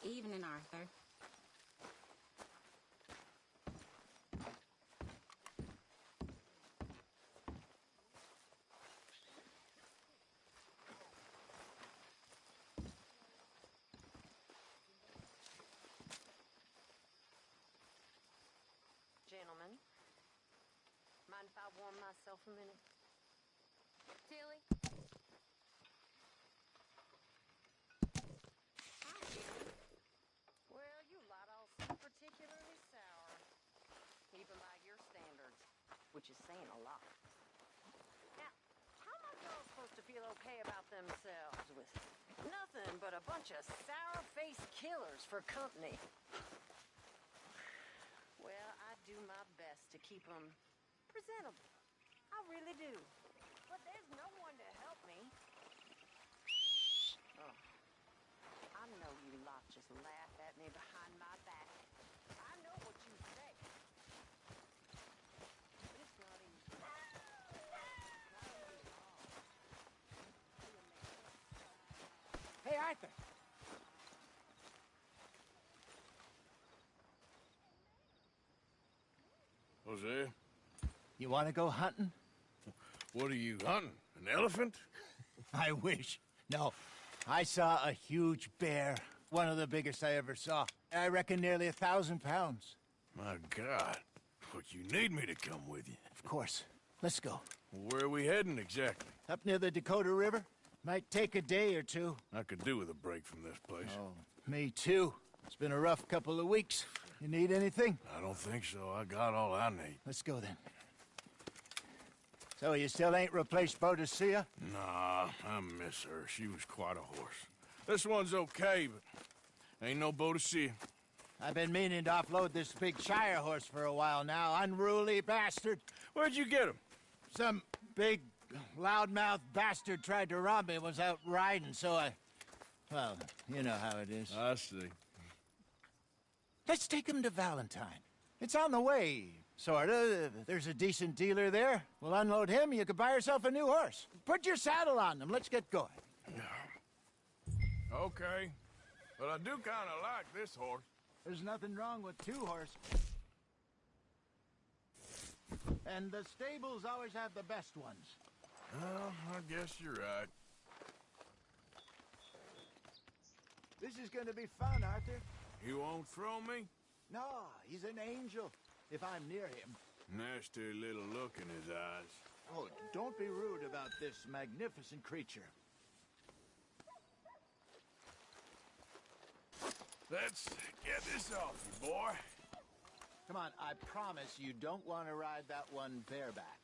Evening, Arthur. Gentlemen, mind if I warm myself a minute? Tilly? Hi, Tilly. Well, you lot all seem particularly sour. Even by your standards, which is saying a lot. Now, how am I girls supposed to feel okay about themselves with nothing but a bunch of sour-faced killers for company? Well, I do my best to keep them presentable. I really do. But there's no one to help me. Oh. I know you lot just laugh at me behind my back. I know what you say. But it's not easy. Not easy at all. Hey, Arthur. Jose? You want to go hunting? What are you hunting? An elephant? I wish. No. I saw a huge bear. One of the biggest I ever saw. I reckon nearly 1,000 pounds. My God. But you need me to come with you. Of course. Let's go. Where are we heading exactly? Up near the Dakota River. Might take a day or two. I could do with a break from this place. Oh, me too. It's been a rough couple of weeks. You need anything? I don't think so. I got all I need. Let's go then. So you still ain't replaced Boadicea? Nah, I miss her. She was quite a horse. This one's okay, but ain't no Boadicea. I've been meaning to offload this big Shire horse for a while now. Unruly bastard. Where'd you get him? Some big, loudmouth bastard tried to rob me and was out riding, so I... Well, you know how it is. I see. Let's take him to Valentine. It's on the way, sorta. There's a decent dealer there. We'll unload him, you could buy yourself a new horse. Put your saddle on them, let's get going. Okay. But I do kinda like this horse. There's nothing wrong with two horses. And the stables always have the best ones. Well, I guess you're right. This is gonna be fun, Arthur. You won't throw me? No, he's an angel, if I'm near him. Nasty little look in his eyes. Oh, don't be rude about this magnificent creature. Let's get this off you, boy. Come on, I promise you don't want to ride that one bareback.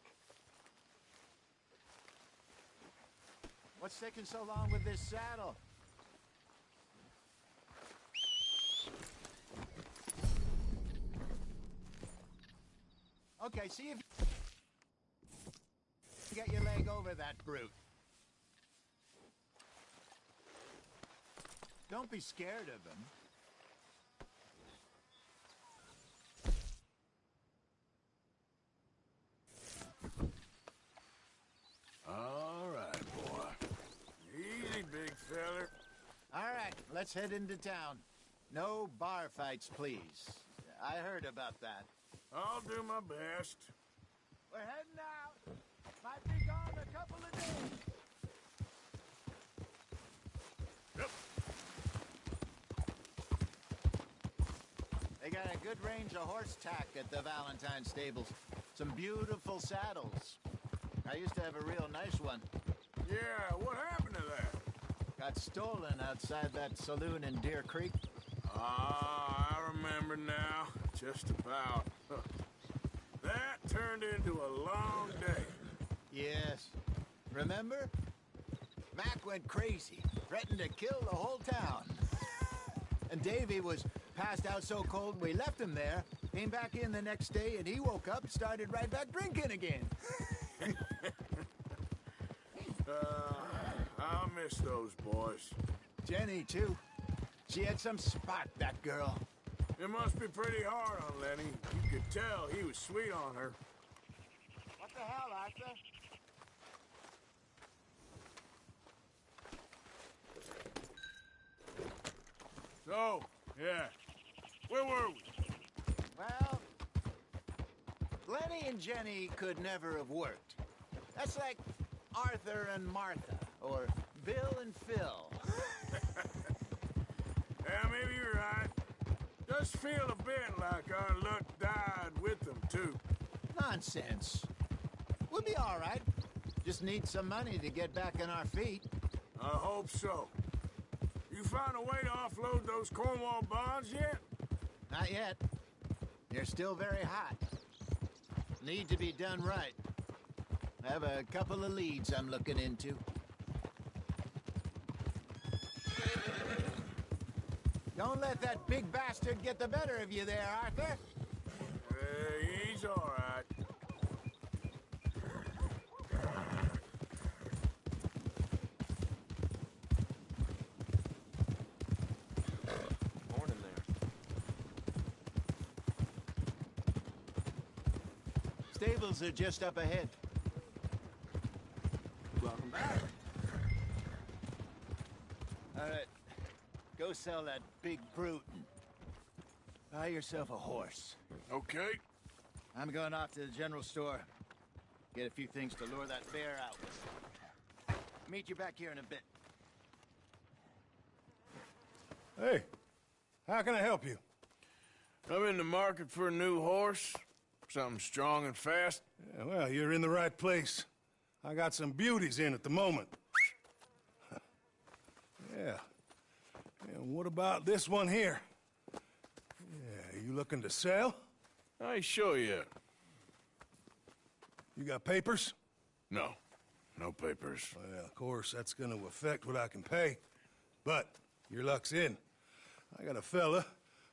What's taking so long with this saddle? Okay, see if you get your leg over that brute. Don't be scared of him. All right, boy. Easy, big feller. All right, let's head into town. No bar fights, please. I heard about that. I'll do my best. We're heading out. Might be gone a couple of days. Yep. They got a good range of horse tack at the Valentine stables. Some beautiful saddles. I used to have a real nice one. Yeah, what happened to that? Got stolen outside that saloon in Deer Creek. Ah, I remember now. Just about. That turned into a long day. Yes. Remember? Mac went crazy, threatened to kill the whole town. And Davy was passed out so cold we left him there, came back in the next day, and he woke up and started right back drinking again. I'll miss those boys. Jenny, too. She had some spot, that girl. It must be pretty hard on Lenny. You could tell he was sweet on her. What the hell, Arthur? So, Oh, yeah. Where were we? Well, Lenny and Jenny could never have worked. That's like Arthur and Martha, or Bill and Phil. Yeah, maybe you're right. Does feel a bit like our luck died with them, too. Nonsense. We'll be all right. Just need some money to get back on our feet. I hope so. You found a way to offload those Cornwall bonds yet? Not yet. They're still very hot. Need to be done right. I have a couple of leads I'm looking into. Don't let that big bastard get the better of you there, Arthur. He's all right. Morning there. Stables are just up ahead. Welcome back. All right. Go sell that big brute and buy yourself a horse. Okay. I'm going off to the general store. Get a few things to lure that bear out with. Meet you back here in a bit. Hey, how can I help you? I'm in the market for a new horse. Something strong and fast. Yeah, well, you're in the right place. I got some beauties in at the moment. Yeah. And what about this one here? Yeah, you looking to sell? I ain't sure yet. You got papers? No. No papers. Well, of course, that's gonna affect what I can pay. But your luck's in. I got a fella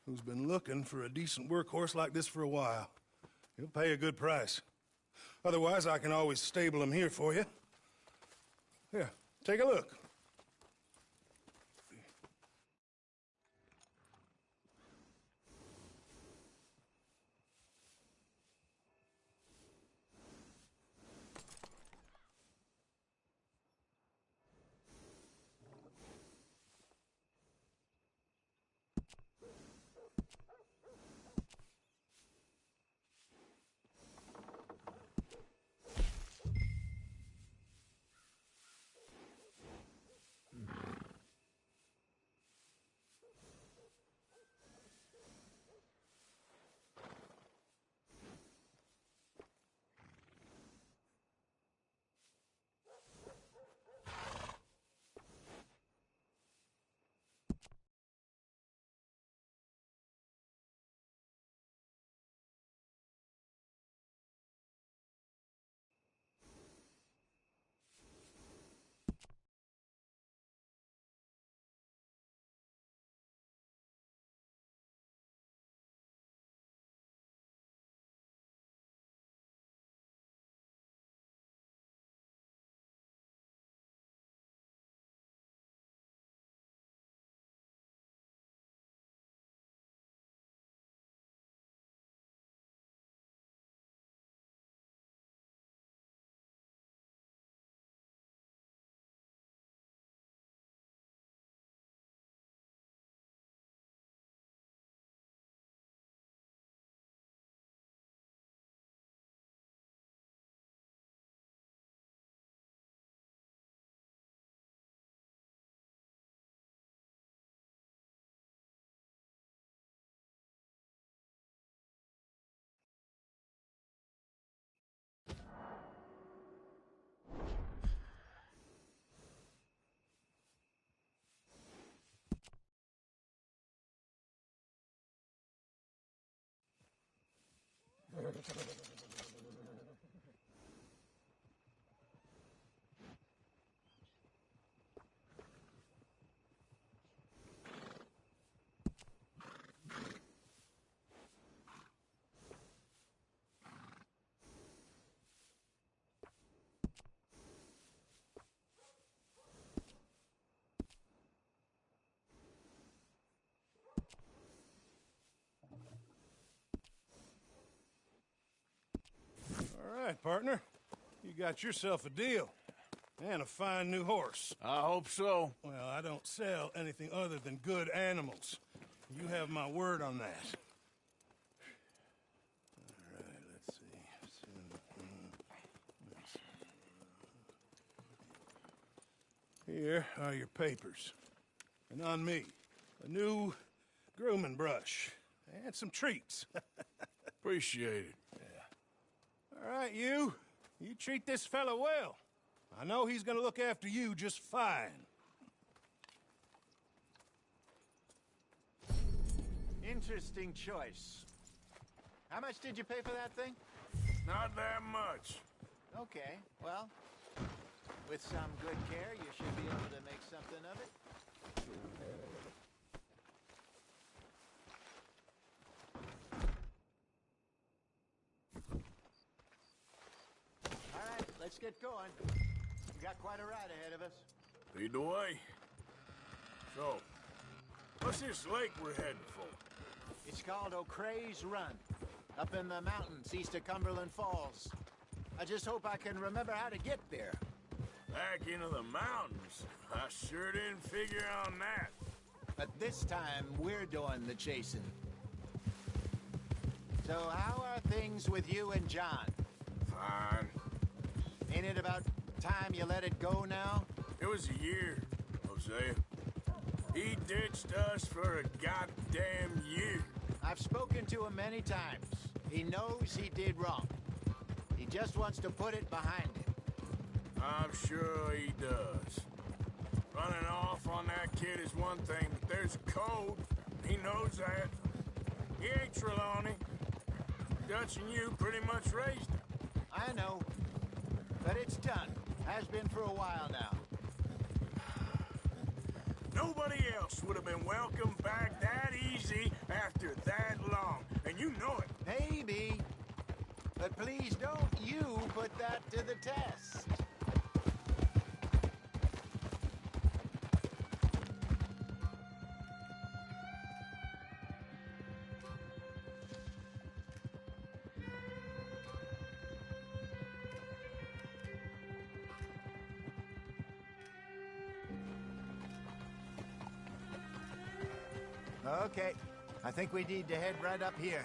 who's been looking for a decent workhorse like this for a while. He'll pay a good price. Otherwise, I can always stable him here for you. Here, take a look. All right, partner. You got yourself a deal. And a fine new horse. I hope so. Well, I don't sell anything other than good animals. You have my word on that. All right, let's see. Here are your papers. And on me, a new grooming brush and some treats. Appreciate it. All right, you treat this fella well. I know he's gonna look after you just fine. Interesting choice. How much did you pay for that thing? Not that much. Okay, well, with some good care, you should be able to make something of it. All right, let's get going. We got quite a ride ahead of us. Lead the way. So, what's this lake we're heading for? It's called O'Creagh's Run, up in the mountains east of Cumberland Falls. I just hope I can remember how to get there. Back into the mountains? I sure didn't figure on that. But this time, we're doing the chasing. So how are things with you and John? Fine. Ain't it about time you let it go now? It was a year, Hosea. He ditched us for a goddamn year. I've spoken to him many times. He knows he did wrong. He just wants to put it behind him. I'm sure he does. Running off on that kid is one thing, but there's a code. He knows that. He ain't Trelawney. Dutch and you pretty much raised him. I know. But it's done. Has been for a while now. Nobody else would have been welcomed back that easy after that long. And you know it. Maybe. But please don't you put that to the test. Okay, I think we need to head right up here.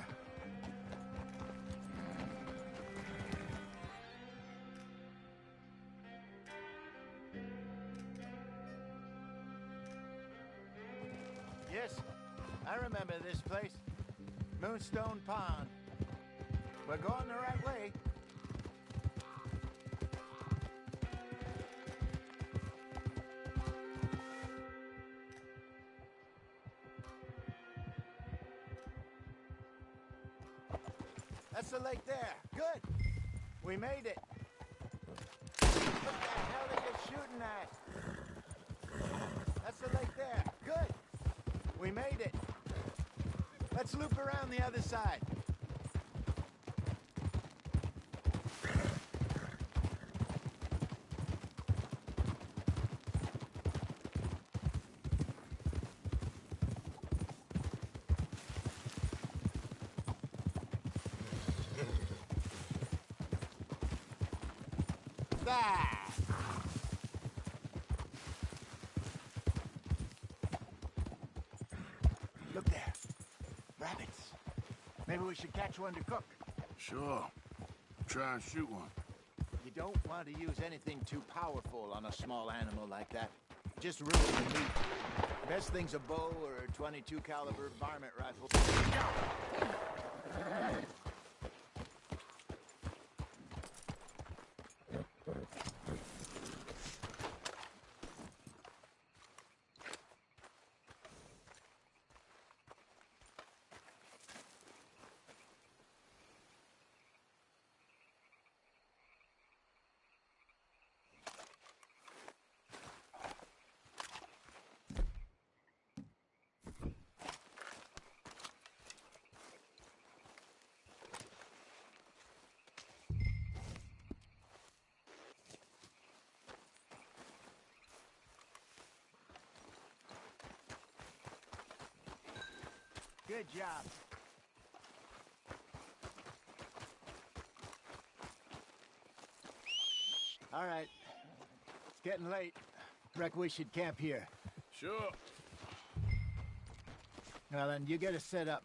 Yes, I remember this place. Moonstone Pond. We're going the right way. That's the lake there. Good. We made it. What the hell are you shooting at? That's the lake there. Good. We made it. Let's loop around the other side. Look there. Rabbits. Maybe we should catch one to cook. Sure. Try and shoot one. You don't want to use anything too powerful on a small animal like that. Just ruin the meat. Best thing's a bow or a 22 caliber varmint rifle. Good job. All right. It's getting late. Reckon we should camp here. Sure. Well, then you get it set up.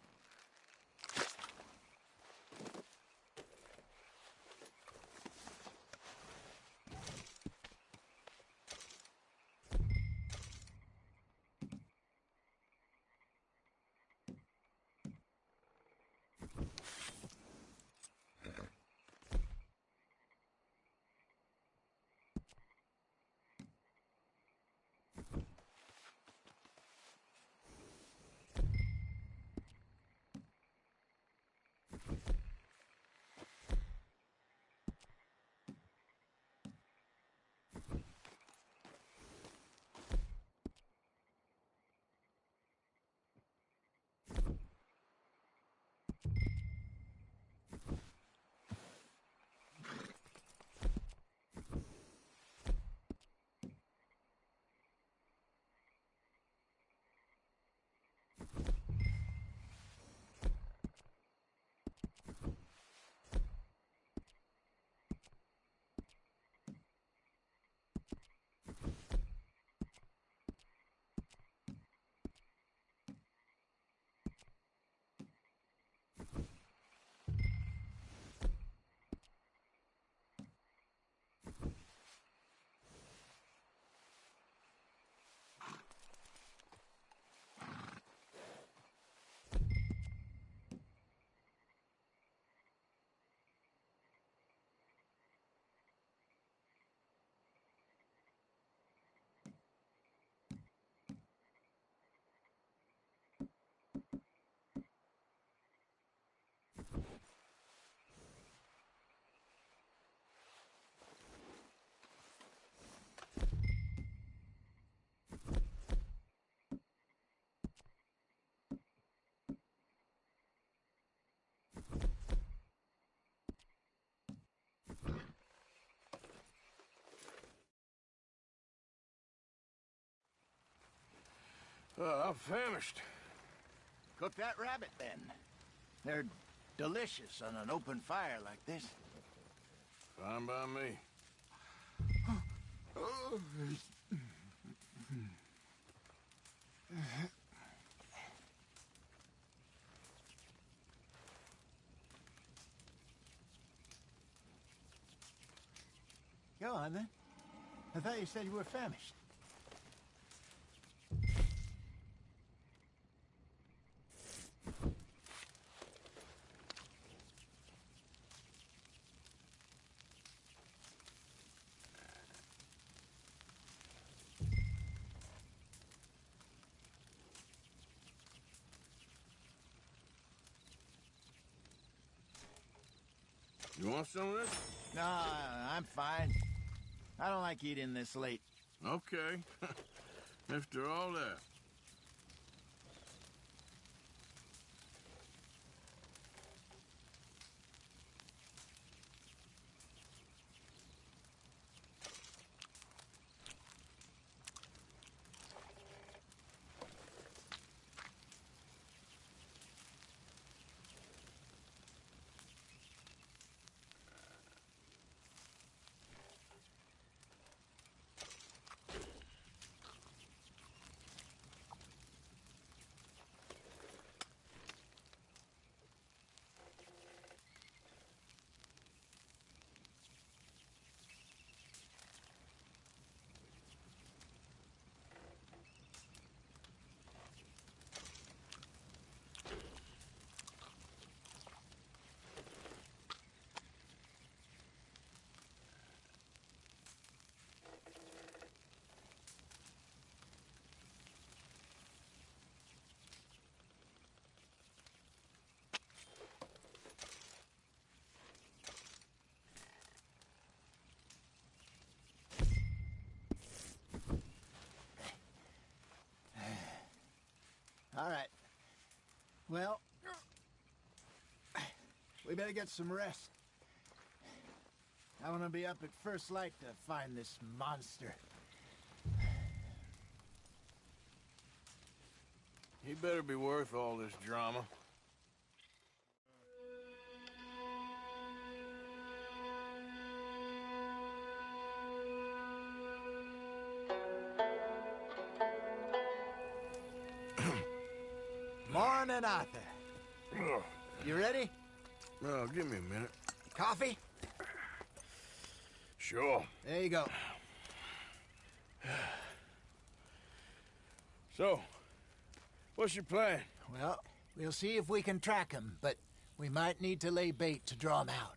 I'm famished. Cook that rabbit, then. They're delicious on an open fire like this. Fine by me. Go on, then. I thought you said you were famished. You want some of this? No, I'm fine. I don't like eating this late. Okay. After all that. All right. Well, we better get some rest. I want to be up at first light to find this monster. He better be worth all this drama. Morning, Arthur. Ugh. You ready? Well, give me a minute. Coffee? Sure. There you go. So, what's your plan? Well, we'll see if we can track him, but we might need to lay bait to draw him out.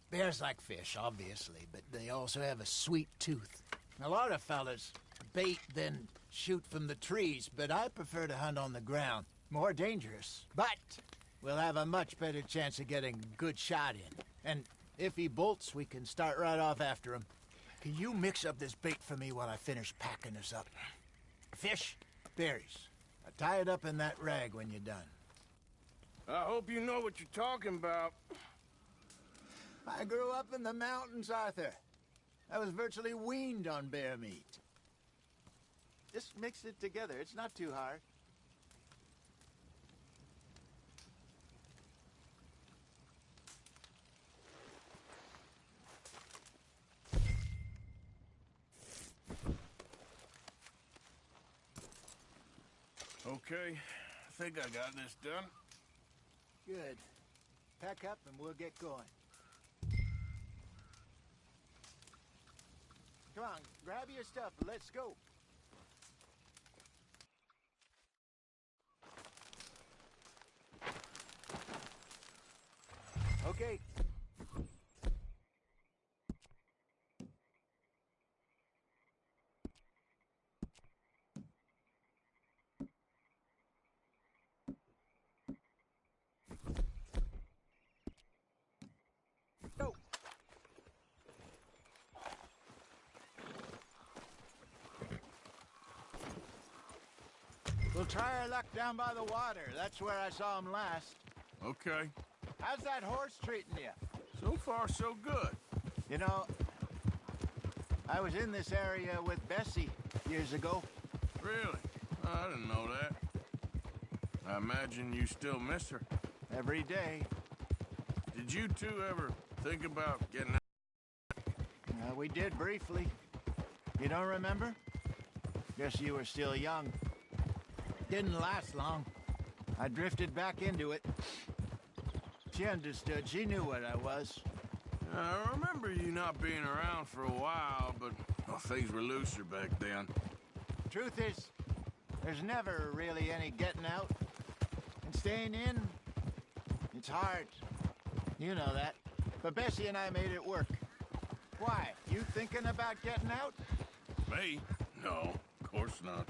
Bears like fish, obviously, but they also have a sweet tooth. A lot of fellas bait, then shoot from the trees, but I prefer to hunt on the ground. More dangerous, but we'll have a much better chance of getting a good shot in. And if he bolts, we can start right off after him. Can you mix up this bait for me while I finish packing this up? Fish, berries. Tie it up in that rag when you're done. I hope you know what you're talking about. I grew up in the mountains, Arthur. I was virtually weaned on bear meat. Just mix it together. It's not too hard. Okay, I think I got this done. Good. Pack up and we'll get going. Come on, grab your stuff. Let's go. Okay. Go. We'll try our luck down by the water. That's where I saw him last. Okay. How's that horse treating you? So far, so good. You know, I was in this area with Bessie years ago. Really? I didn't know that. I imagine you still miss her. Every day. Did you two ever think about getting out? We did briefly. You don't remember? Guess you were still young. Didn't last long. I drifted back into it. She understood. She knew what I was. I remember you not being around for a while, but things were looser back then. Truth is, there's never really any getting out. And staying in, it's hard. You know that. But Bessie and I made it work. Why? You thinking about getting out? Me? No, of course not.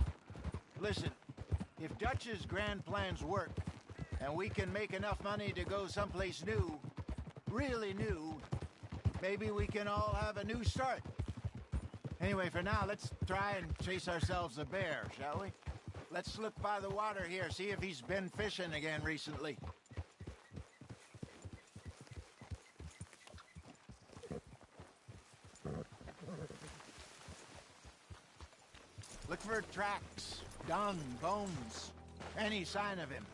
Listen, if Dutch's grand plans work, and we can make enough money to go someplace new, really new, maybe we can all have a new start. Anyway, for now, let's try and chase ourselves a bear, shall we? Let's look by the water here, see if he's been fishing again recently. Look for tracks, dung, bones, any sign of him.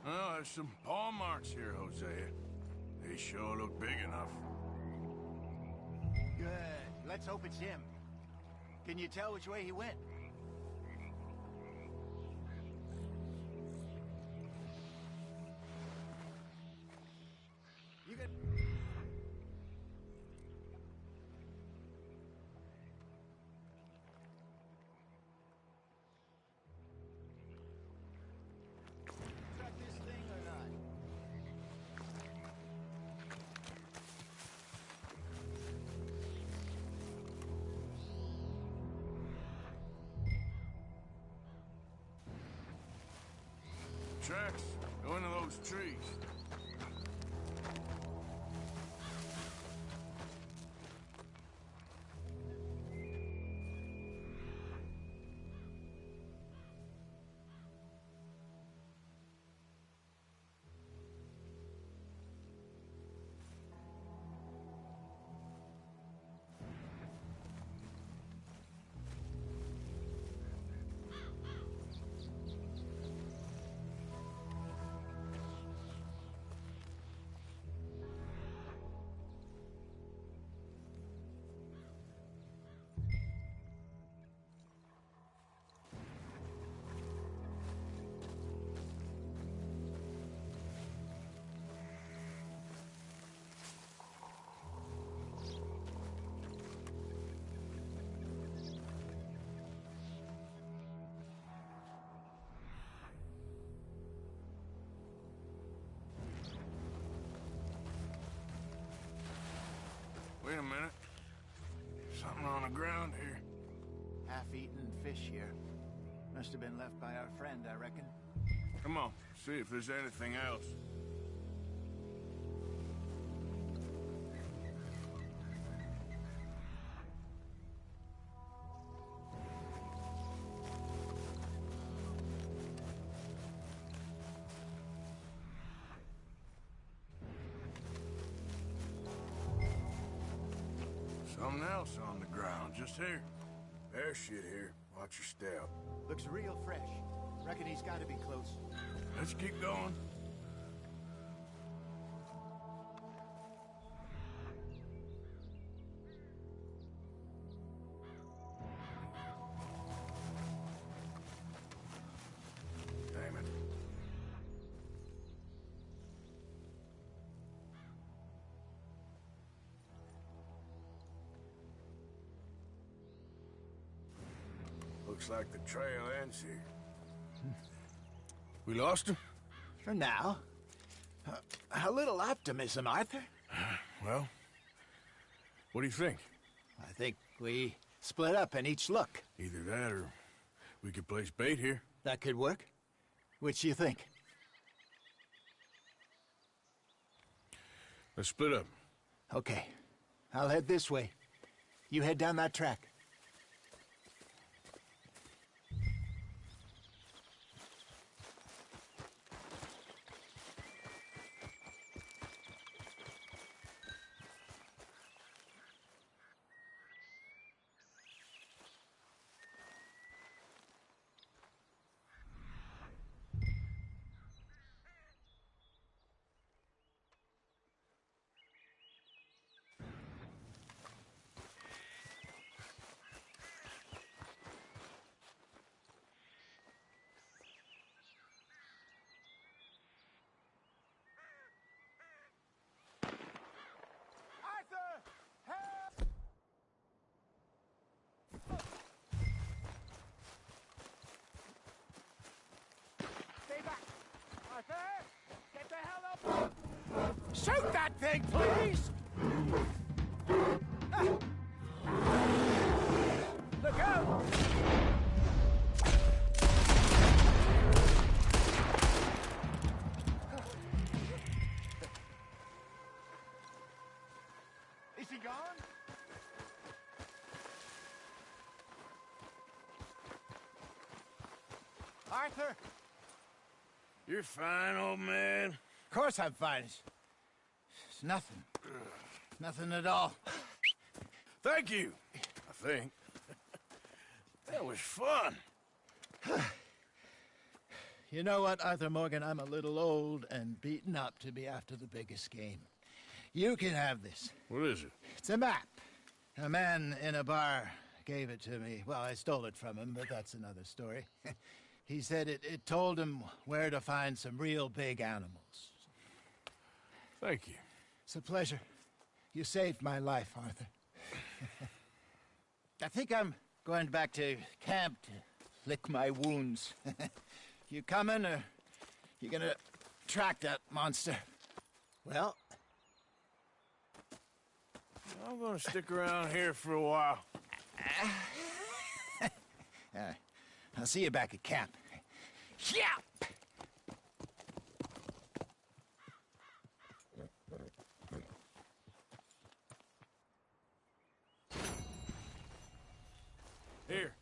Well, there's some paw marks here, Hosea. They sure look big enough. Good. Let's hope it's him. Can you tell which way he went? You can... Track this thing or not? Tracks go into those trees. minute. Something on the ground here. Half-eaten fish here. Must have been left by our friend, I reckon. Come on, see if there's anything else. Something else on the ground, just here. There's shit here. Watch your step. Looks real fresh. Reckon he's gotta be close. Let's keep going. Damn it. Looks like the trail ends here. We lost him? For now. A little optimism, Arthur. Well, what do you think? I think we split up and each look. Either that or we could place bait here. That could work. Which do you think? Let's split up. Okay. I'll head this way. You head down that track. Shoot that thing, please! Look out! Is he gone? Arthur! You're fine, old man. Of course I'm fine. It's nothing. Nothing at all. Thank you, I think. That was fun. You know what, Arthur Morgan? I'm a little old and beaten up to be after the biggest game. You can have this. What is it? It's a map. A man in a bar gave it to me. Well, I stole it from him, but that's another story. He said it told him where to find some real big animals. Thank you. It's a pleasure. You saved my life, Arthur. I think I'm going back to camp to lick my wounds. You coming, or you gonna track that monster? Well, I'm gonna stick around here for a while. I'll see you back at camp. Yeah! Here.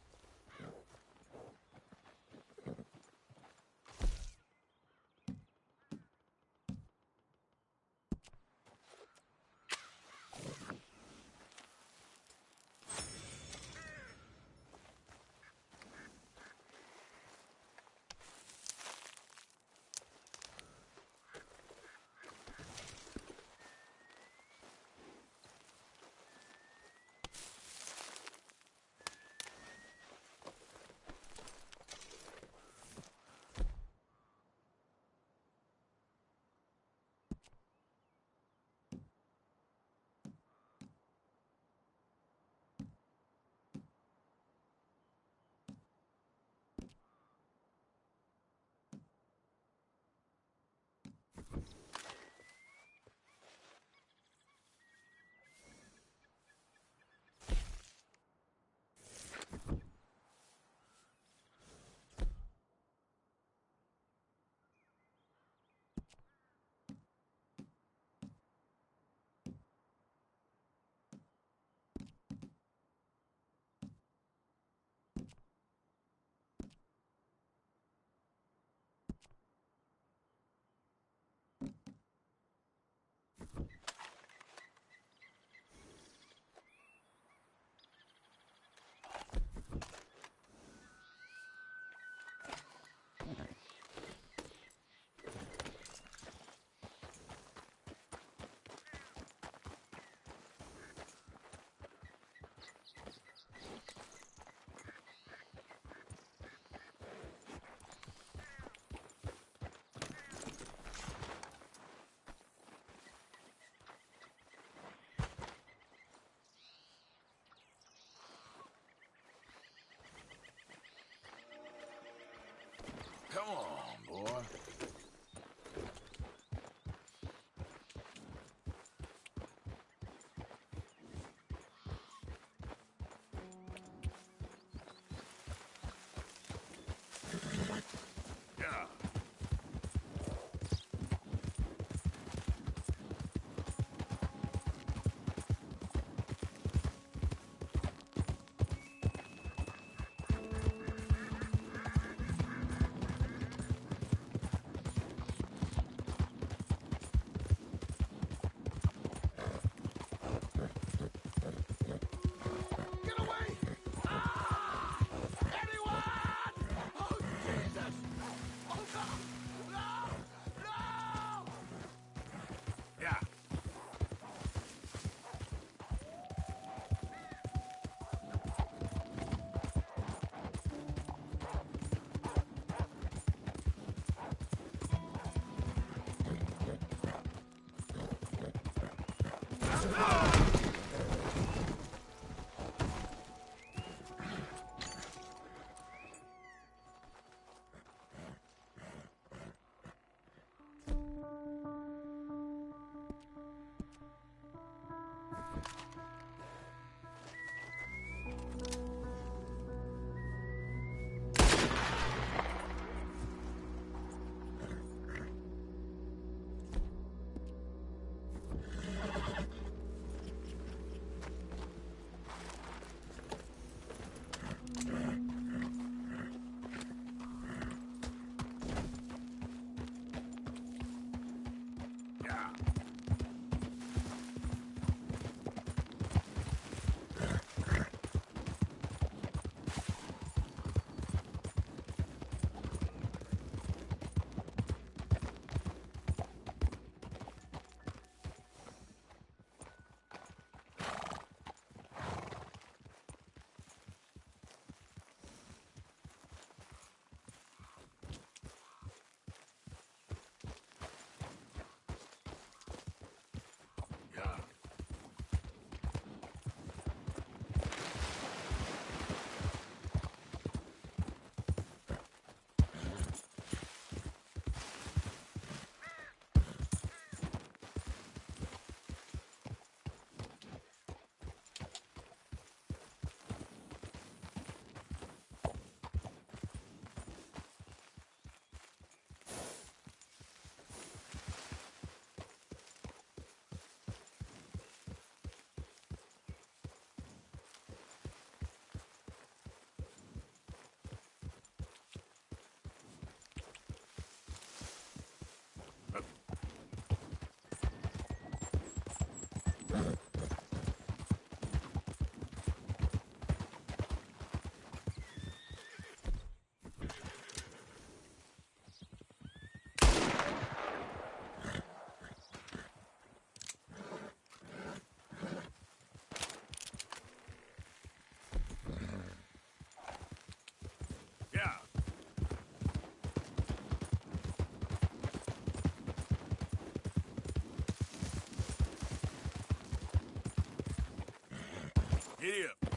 Giddy up.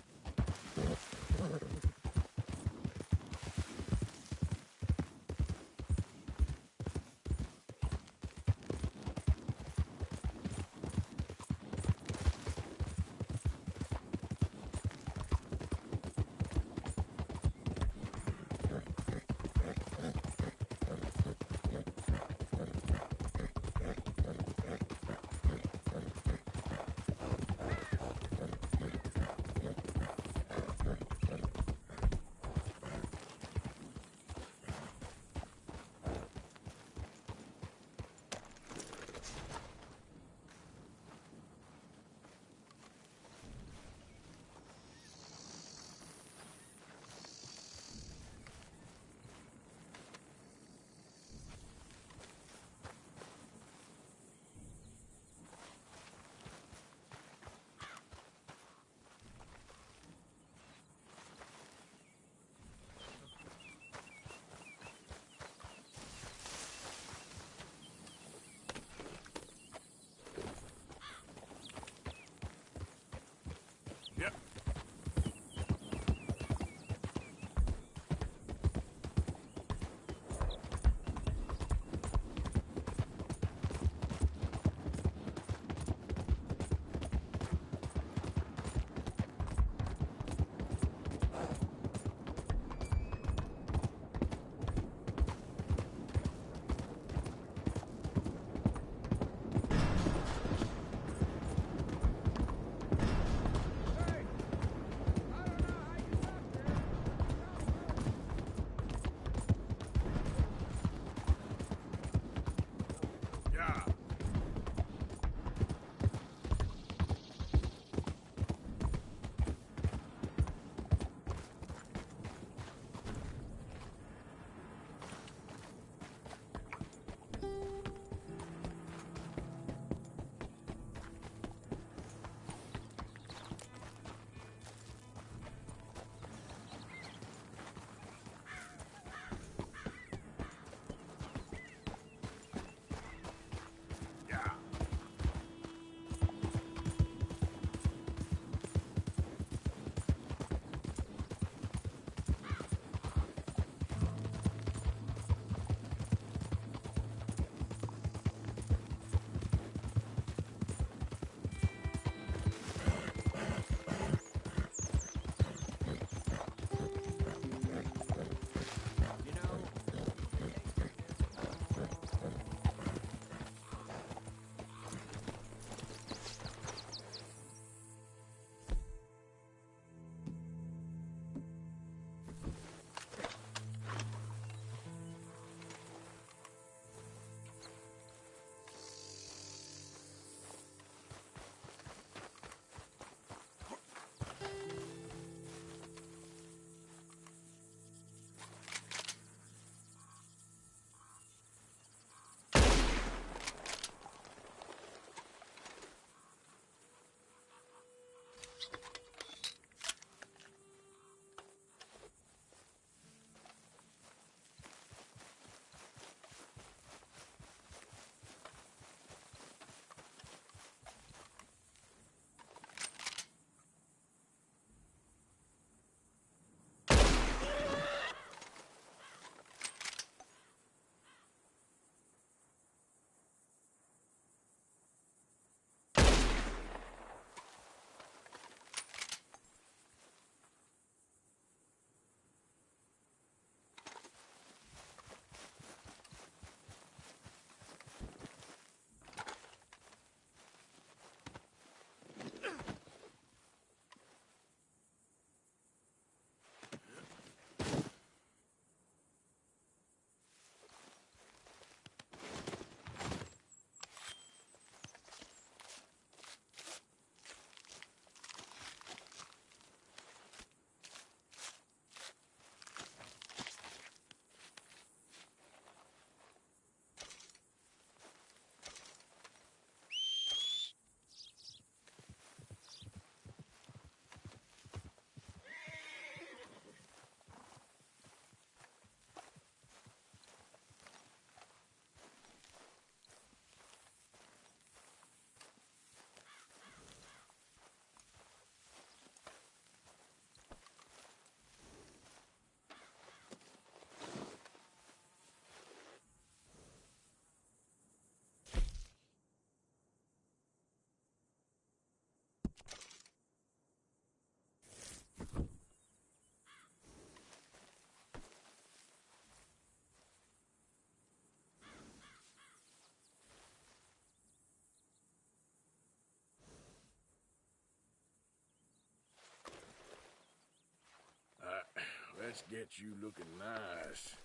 let's get you looking nice.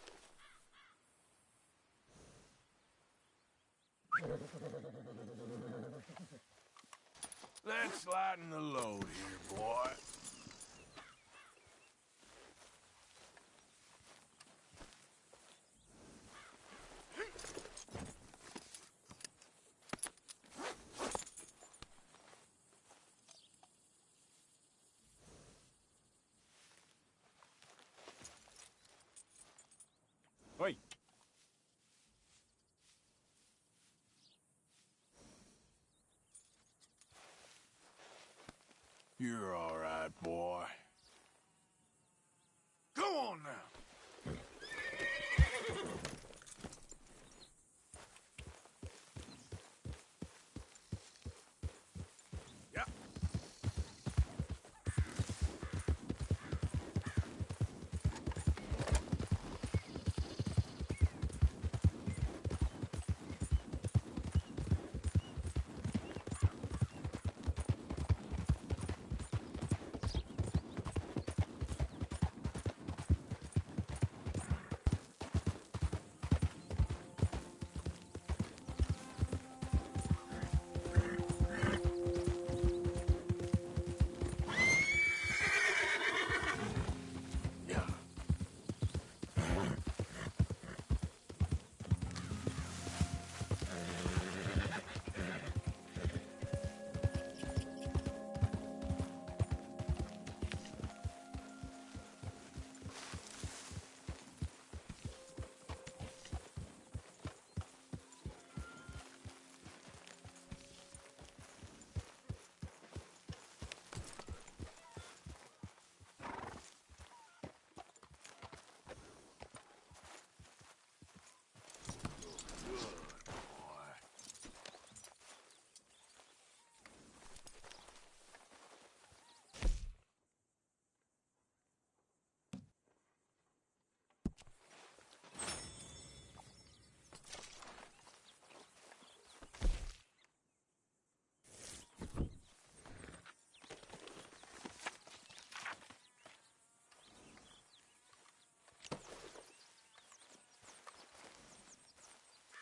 Let's lighten the load here, boy. Oi! You're all right, boy. Go on now. Yeah.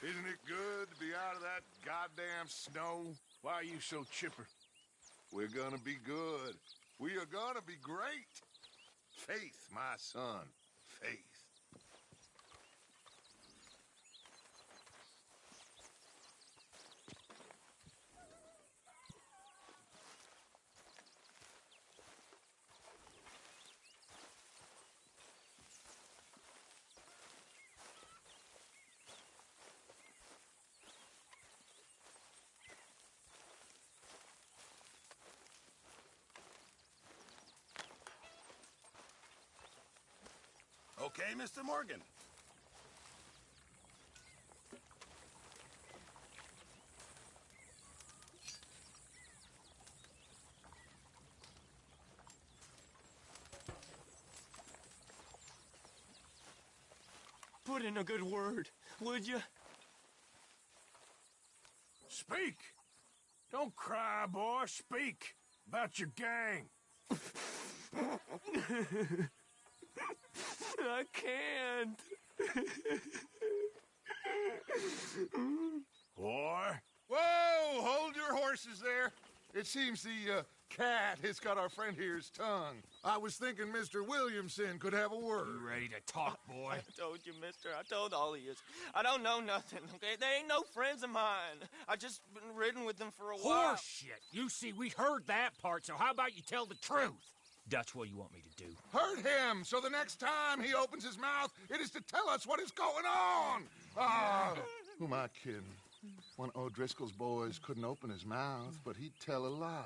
Isn't it good to be out of that goddamn snow? Why are you so chipper? We're gonna be good. We are gonna be great. Faith, my son. Faith. Okay, Mr. Morgan. Put in a good word, would you? Speak! Don't cry, boy. Speak about your gang. I can't. Boy. Whoa! Hold your horses there. It seems the cat has got our friend here's tongue. I was thinking Mr. Williamson could have a word. You ready to talk, boy? I told you, mister. I told all of you. I don't know nothing, okay? They ain't no friends of mine. I just been ridden with them for a while. Horseshit! You see, we heard that part, so how about you tell the truth? That's what you want me to do. Hurt him, so the next time he opens his mouth, it is to tell us what is going on. Ah, who am I kidding? One of O'Driscoll's boys couldn't open his mouth, but he'd tell a lie.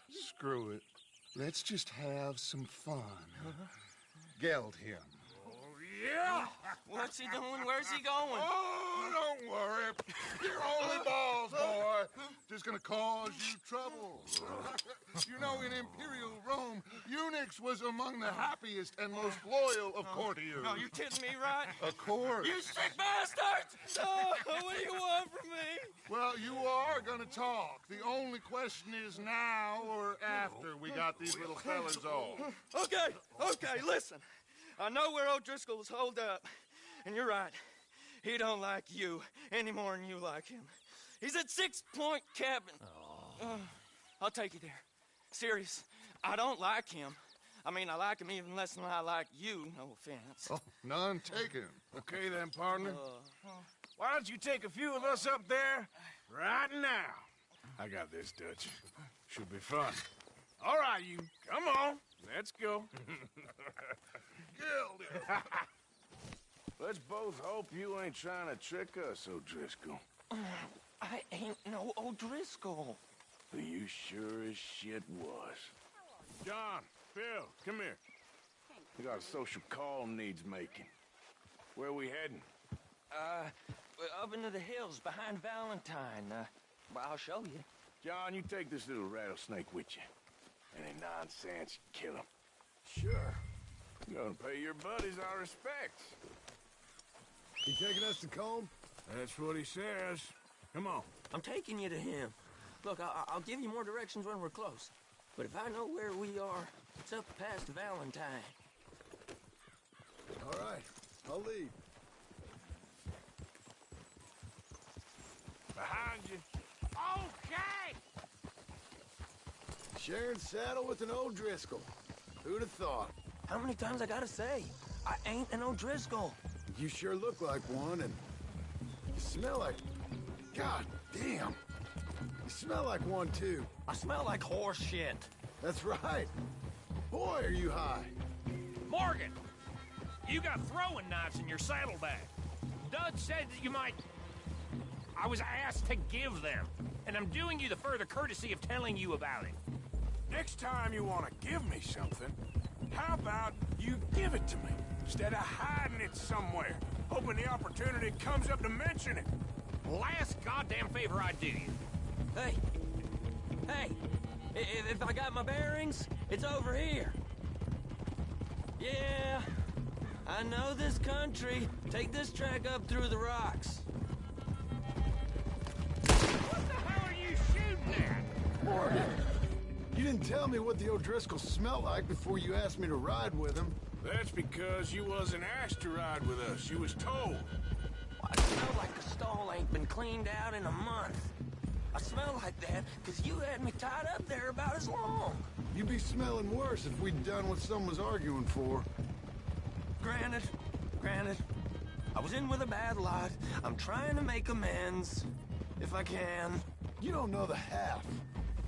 Screw it. Let's just have some fun. Geld him. Yeah! What's he doing? Where's he going? Oh, don't worry. You're only balls, boy. Just gonna cause you trouble. You know, in Imperial Rome, eunuchs was among the happiest and most loyal of courtiers. No, you kidding me, right? Of course. You sick bastard! Oh, what do you want from me? Well, you are are gonna talk. The only question is now or after we got these little fellas off. Okay, listen. I know where O'Driscoll's holed up. And you're right. He don't like you any more than you like him. He's at 6 Point Cabin. I'll take you there. Serious. I don't like him. I mean, I like him even less than I like you, no offense. Oh, none taken. Okay then, partner. Why don't you take a few of us up there right now? I got this, Dutch. Should be fun. All right, you. Come on. Let's go. Let's both hope you ain't trying to trick us, O'Driscoll. I ain't no O'Driscoll. You sure as shit was. John, Phil, come here. We got a social call needs making. Where are we heading? Up into the hills behind Valentine. Well, I'll show you. John, you take this little rattlesnake with you. Any nonsense, kill him. Sure. You're gonna pay your buddies our respects. You taking us to Combe? That's what he says. Come on. I'm taking you to him. Look, I'll give you more directions when we're close. But if I know where we are, it's up past Valentine. All right, I'll lead. Behind you. Okay! Sharing saddle with an O'Driscoll. Who'd have thought? How many times I gotta say? I ain't an O'Driscoll. You sure look like one, and you smell like... God damn. You smell like one, too. I smell like horse shit. That's right. Boy, are you high. Morgan! You got throwing knives in your saddlebag. Dud said that you might... I was asked to give them, and I'm doing you the further courtesy of telling you about it. Next time you want to give me something, how about you give it to me, instead of hiding it somewhere, hoping the opportunity comes up to mention it? Last goddamn favor I do you. Hey, if I got my bearings, it's over here. Yeah, I know this country. Take this track up through the rocks. What the hell are you shooting at? Morgan, you didn't tell me what the O'Driscoll smelled like before you asked me to ride with him. That's because you wasn't asked to ride with us. You was told. I smell like the stall ain't been cleaned out in a month. I smell like that because you had me tied up there about as long. You'd be smelling worse if we'd done what someone was arguing for. Granted. I was in with a bad lot. I'm trying to make amends, if I can. You don't know the half.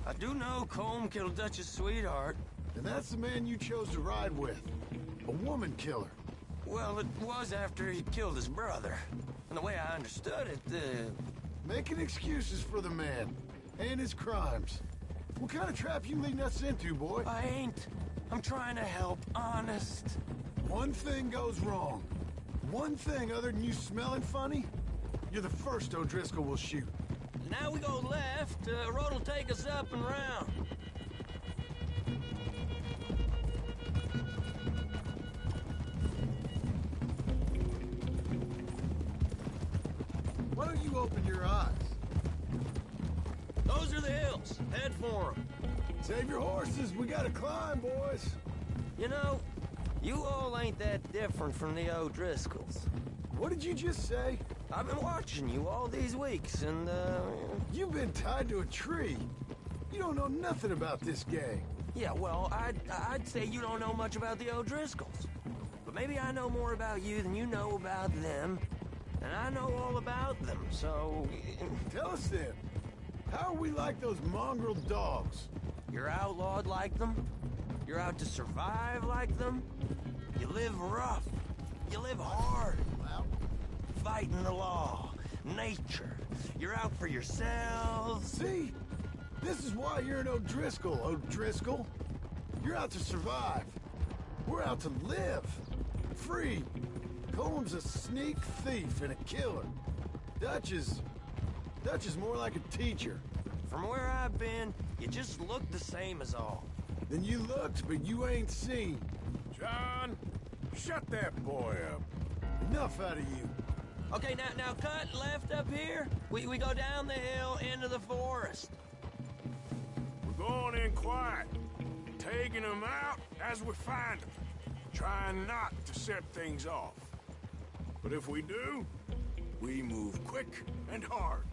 I do know Colm killed Dutch's sweetheart. And that's the man you chose to ride with. A woman killer. Well, it was after he killed his brother. And the way I understood it, Making excuses for the man. And his crimes. What kind of trap you leading us into, boy? I ain't. I'm trying to help, honest. One thing goes wrong. One thing other than you smelling funny, you're the first O'Driscoll will shoot. Now we go left, road will take us up and round. Why don't you open your eyes? Those are the hills. Head for them. Save your horses, we gotta climb, boys. You know, you all ain't that different from the O'Driscolls. What did you just say? I've been watching you all these weeks, and, You've been tied to a tree. You don't know nothing about this gang. yeah, well, I'd say you don't know much about the O'Driscolls. But maybe I know more about you than you know about them. And I know all about them, so... Tell us then, how are we like those mongrel dogs? You're outlawed like them? You're out to survive like them? You live rough. You live hard. Fighting the law. Nature. You're out for yourselves. See? This is why you're an O'Driscoll, O'Driscoll. You're out to survive. We're out to live. Free. Colm's a sneak thief and a killer. Dutch is more like a teacher. From where I've been, you just look the same as all. Then you looked, but you ain't seen. John, shut that boy up. Enough out of you. Okay, now cut left up here. We go down the hill into the forest. We're going in quiet, taking them out as we find them, trying not to set things off. But if we do, we move quick and hard.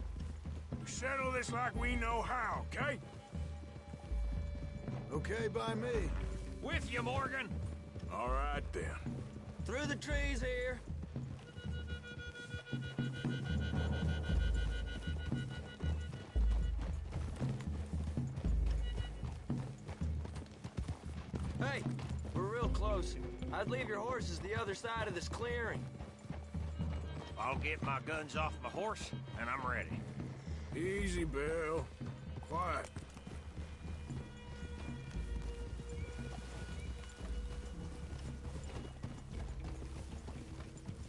We settle this like we know how, okay? Okay by me. With you, Morgan. All right, then. Through the trees here. Hey, we're real close. I'd leave your horses the other side of this clearing. I'll get my guns off my horse, and I'm ready. Easy, Bill. Quiet.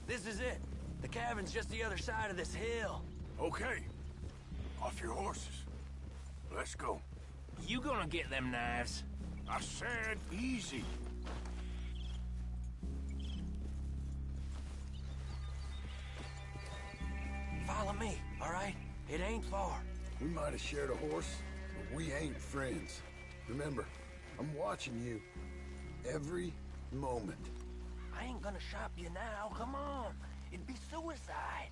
This is it. The cabin's just the other side of this hill. Okay. Off your horses. Let's go. You gonna get them knives? I said easy. Follow me, all right? It ain't far. We might have shared a horse, but we ain't friends. Remember, I'm watching you every moment. I ain't gonna shop you now, come on. It'd be suicide.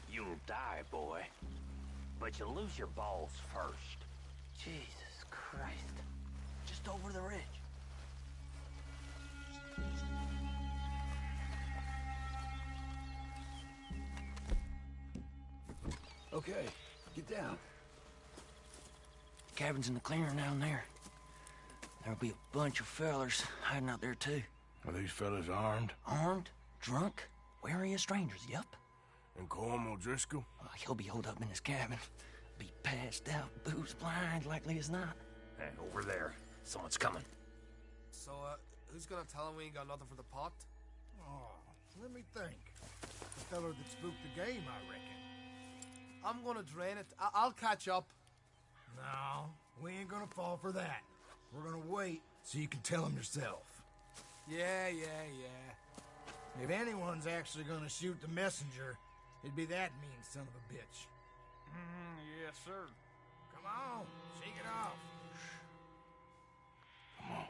You'll die, boy. But you'll lose your balls first. Jesus Christ. Just over the ridge. Okay, get down. Cabin's in the clearing down there. There'll be a bunch of fellers hiding out there, too. Are these fellas armed? Armed? Drunk? Wary of strangers, yup. And Colm O'Driscoll? He'll be holed up in his cabin. Be passed out, booze blind, likely as not. Hey, over there. Someone's coming. So, who's gonna tell him we ain't got nothing for the pot? Oh, let me think. The feller that spooked the game, I reckon. I'm gonna drain it. I'll catch up. No, we ain't gonna fall for that. We're gonna wait so you can tell him yourself. Yeah. If anyone's actually gonna shoot the messenger, it'd be that mean son of a bitch. Yes, sir. Come on, shake it off. Come on.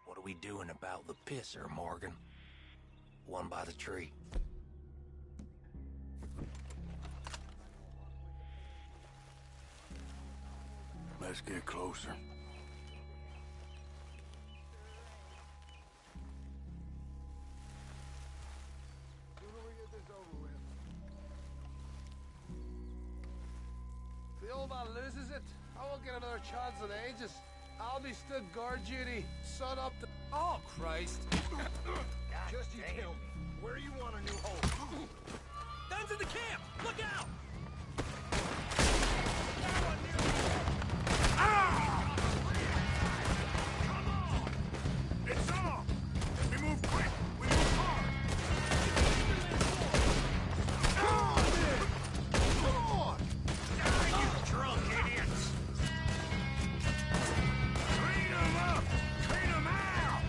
What are we doing about the pisser, Morgan? One by the tree. Let's get closer. If the old man loses it, I won't get another chance in ages. I'll be stood guard duty, sun up to... Oh, Christ. Just you tell me, where you want a new hole? Guns in the camp! Look out! It's on! We move quick! We move hard! Come on! Die, you drunk idiots! Clean them up! Clean them out!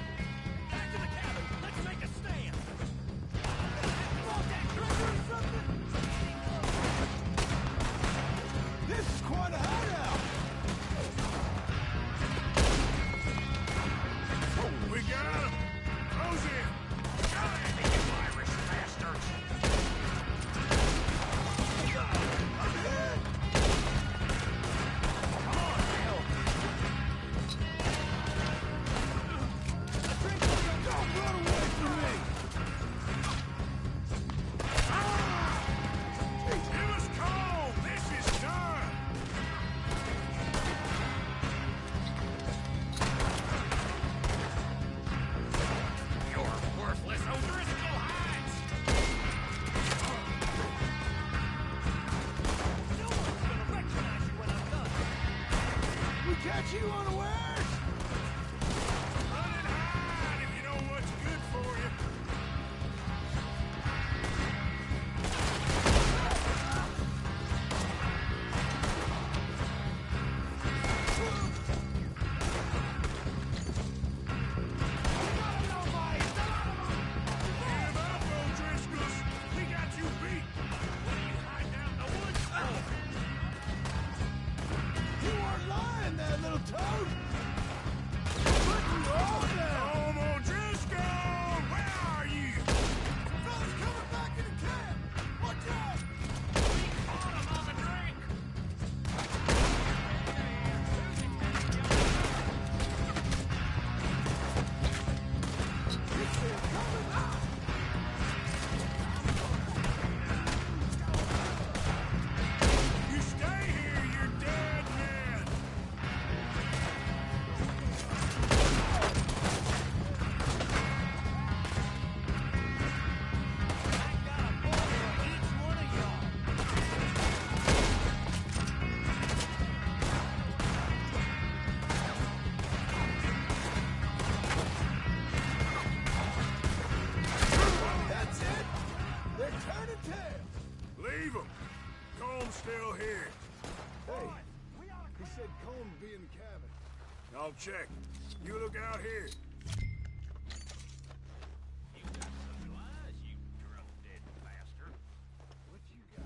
Back to the cabin! Let's make a stand! Want that trigger or something? This is quite a hideout! We got him! Close in! Die, you Irish bastards! Come on, Bill! Don't run away from me! Give us cold! This is done! You're worthless O'Driscoll hides! No one's gonna recognize you when I'm done! We catch you unawares! Run and hide if you know what's good for you! Give up, O'Driscolls! We got you beat! What are you hiding out in the woods Comb's still here. Hey, he said Colm would be in the cabin. I'll check. You look out here. You got some lies, you drunk dead bastard. What you got?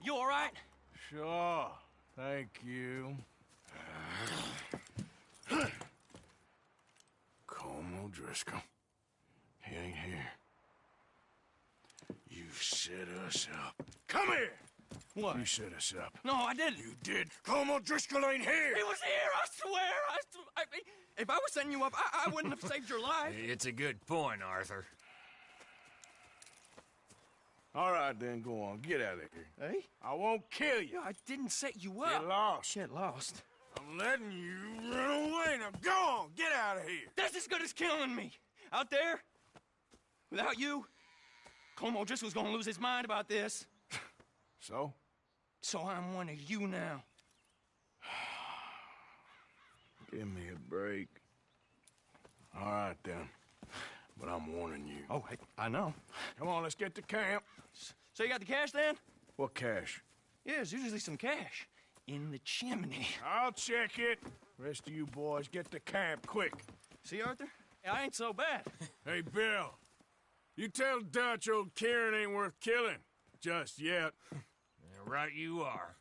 You all right? Sure. Thank you. Colm O'Driscoll. He ain't here. You set us up. Come here! What? You set us up. No, I didn't. You did. Colm O'Driscoll ain't here! He was here, I swear. If I was setting you up, I wouldn't have saved your life. It's a good point, Arthur. All right, then, go on. Get out of here. Hey? I won't kill you. I didn't set you up. Get lost. Get lost. I'm letting you run away. Now go on. Get out of here. That's as good as killing me. Out there, without you, Colm O'Driscoll's gonna lose his mind about this. So? So I'm one of you now. Give me a break. All right, then. But I'm warning you. Oh, hey, I know. Come on, let's get to camp. So you got the cash then? What cash? Yeah, there's usually some cash in the chimney. I'll check it. Rest of you boys, get to camp, quick. See, Arthur? I ain't so bad. Hey, Bill. You tell Dutch old Kieran ain't worth killing. Just yet. Right you are.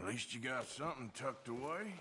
least you got something tucked away.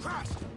Christ!